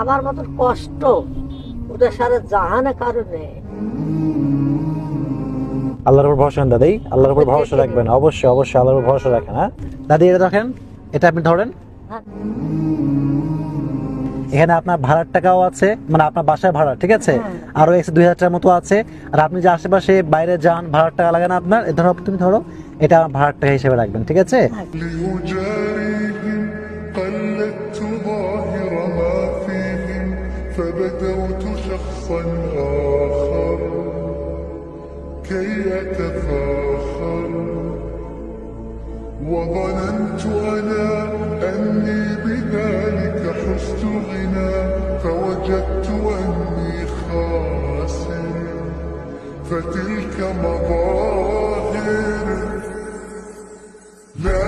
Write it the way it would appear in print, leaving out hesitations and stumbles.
আমার মতন কষ্ট ওদের সারা জাহানে কারণে। আল্লাহর উপর ভরসা দাদি, আল্লাহর উপর ভরসা রাখবেন, অবশ্যই অবশ্যই আল্লাহর উপর ভরসা রাখেন। হ্যাঁ দাদি, এটা দেখেন, এটা আপনি ধরেন। এখানে আপনার ভাড়ার টাকাও আছে, মানে আপনার বাসায় ভাড়া, ঠিক আছে, আরো 2000 টাকার মতো আছে। আর আপনি যে আশেপাশে বাইরে যান, ভাড়ার টাকা লাগে না আপনার, ধরো তুমি ধরো, এটা আমার ভাড়ার টাকা হিসেবে রাখবেন, ঠিক আছে। قلدت ظاهر ما فيهم فبدوت شخصا آخر كي أتفاخر وظننت أنا أني بذلك حزت غنى فوجدت أني خاسر فتلك مظاهر لا